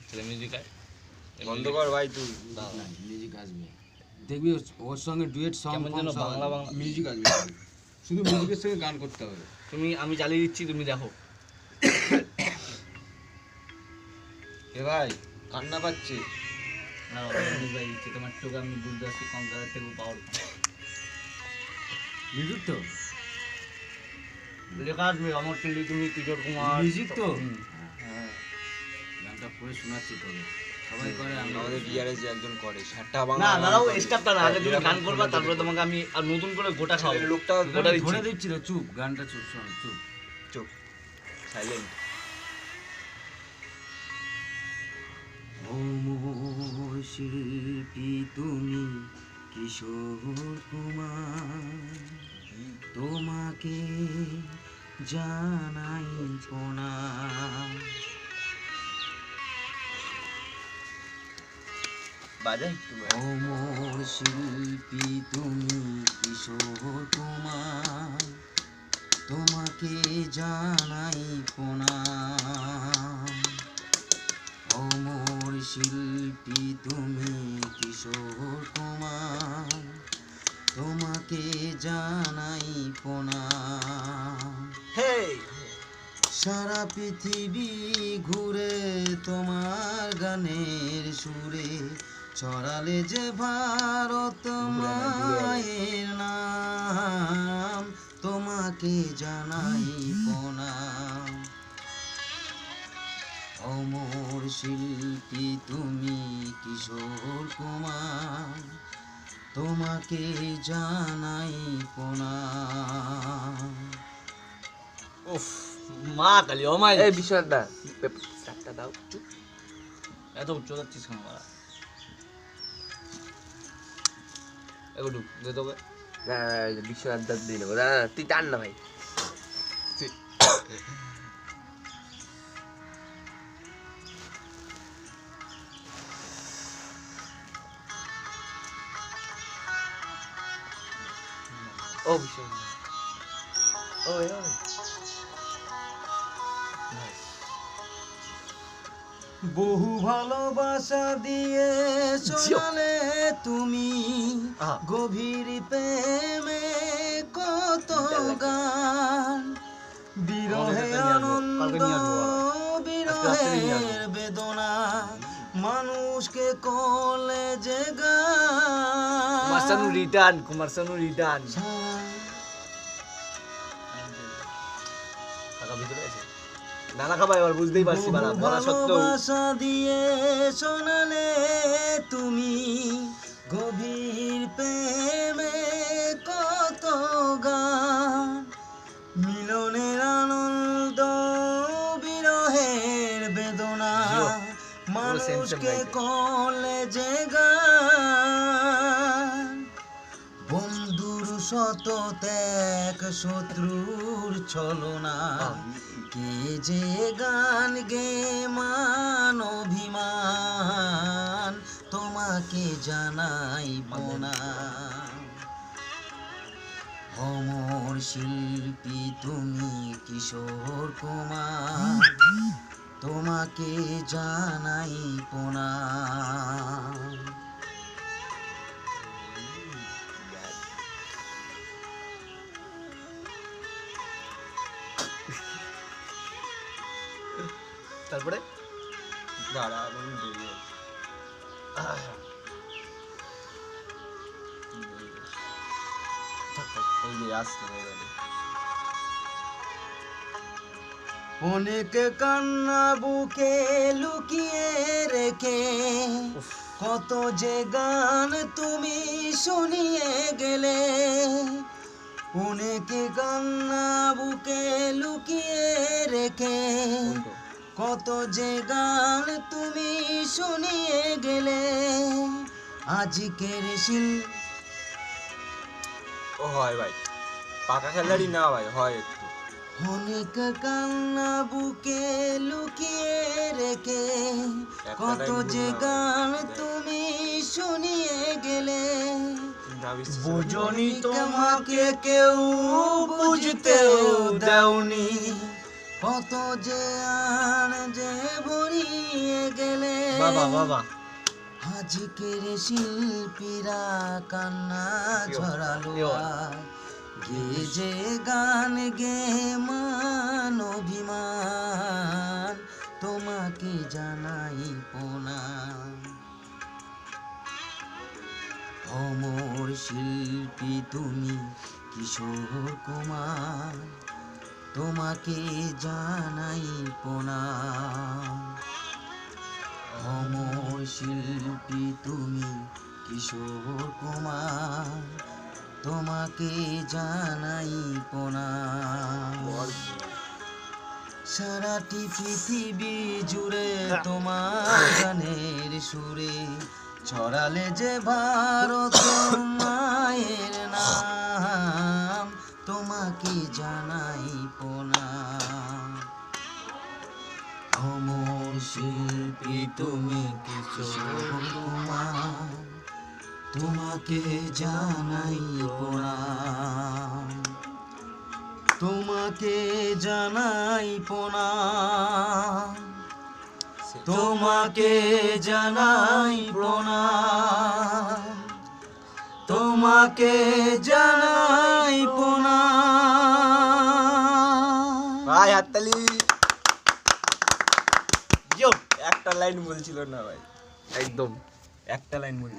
তাহলে মিউজিক আয় বন্ধ কর ভাই তুই। মিউজিক আসবে দেখবি ওর সঙ্গে ডুয়েট সং কেমন যেন বাংলা বাংলা মিউজিক আসবে শুধু মিউজিকের সঙ্গে গান করতে হবে। আমি চালিয়ে দিচ্ছি তুমি দেখো। এ ভাই কান্না পাচ্ছে। না ভাই দিচ্ছি তোমার চোখে আমি বুঝতে পারছি কঙ্কালের থেকে পাওয়ার মিউজিক তো লেখা আসবে অমর চন্ডী তুমি কিশোর কুমার মিউজিক তো হ্যাঁ গানটা পড়ে শোনাচ্ছি তোকে সবাই করে আমাদের বিআরএস যে একজন করে সাতটা বাংলা না দাঁড়াও স্টাফটা না আগে তুমি গান করবা তারপরে তোমাকে আমি আর নতুন করে গোটা খাওয়াবো লোকটা গোটা দিচ্ছি ধরে দিচ্ছি তো চুপ গানটা চুপ শোন চুপ চুপ সাইলেন্ট। অমর শিল্পী তুমি কিশোর কুমার তোমাকে জানাই প্রণাম। বাজা একটু অমর শিল্পী তুমি কিশোর কুমার তোমাকে জানাই প্রণাম। অমর শিল্পী তুমি কিশোর কুমার তোমাকে জানাই প্রণাম। সারা পৃথিবী ঘুরে তোমার গানের সুরে ছড়ালে যে ভারত মায়ের নাম তোমাকে জানাই প্রণাম। অমর শিল্পী তুমি কিশোর কুমার তোমাকে জানাই প্রণাম। উফ মা কালী ও মাই এই বিশ্বনাথ দা চারটা দাও চুপ। এত উচ্চ যাচ্ছিস কেন বাড়া একটু দে তোকে না বিশ্বনাথ দা দিয়ে নেবো। না তুই টান না ভাই। ও বিশ্বনাথ ওই ওই বহু ভালোবাসা দিয়ে শোনালে তুমি গভীর প্রেমে কত গান বিরহে আনন্দ বিরহের বেদনা মানুষকে কলে যে কুমার শানু রিটার্ন কুমার শানু রিটার্ন টাকা ভিতরে আছে নানা খাবা এবার বুঝতেই পারছি বাড়া বলা সত্ত্বেও ভালোবাসা দিয়ে শোনালে তুমি গভীর প্রেমে কত গান মিলনের আনন্দ বিরহের বেদনা মানুষকে কলে যে গান বন্ধুর শত ত্যাগ শত্রুর ছলনা কে যে গান গে মান অভিমান তোমাকে জানাই প্রণাম। অমর শিল্পী তুমি কিশোর কুমার তোমাকে জানাই প্রণাম। তারপরে দাঁড়া আমি দেরি এই যে আসতে হবে। অনেক কান্না বুকে লুকিয়ে রেখে কত যে গান তুমি শুনিয়ে গেলে অনেক কান্না বুকে লুকিয়ে রেখে কত যে গান তুমি শুনিয়ে গেলে আজকের ও হয় ভাই পাকা খেলারই না ভাই হয় একটু অনেক কান্না বুকে লুকিয়ে রেখে কত যে গান তুমি শুনিয়ে গেলে বুঝনি তোমাকে কেউ বুঝতেও দাওনি কত যে আন যে ভরিয়ে গেলে বাবা বাবা আজকের শিল্পীরা কান্না ঝরালো আজ। গে যে গান গে মান অভিমান তোমাকে জানাই প্রণাম। অমর শিল্পী তুমি কিশোর কুমার তোমাকে জানাই প্রণাম। অমর শিল্পী তুমি কিশোর কুমার তোমাকে জানাই প্রণাম। সারাটি পৃথিবী জুড়ে তোমার গানের সুরে ছড়ালে যে ভারত মায়ের নাম তোমাকে জানাই প্রণাম। অমর শিল্পী তুমি কিশোর কুমার তোমাকে জানাই প্রণাম। তোমাকে জানাই প্রণাম। তোমাকে জানাই প্রণাম। তোমাকে জানাই প্রণাম। ভাই হাততালি। একটা লাইন বলছিল না ভাই, একদম একটা লাইন বলছিল।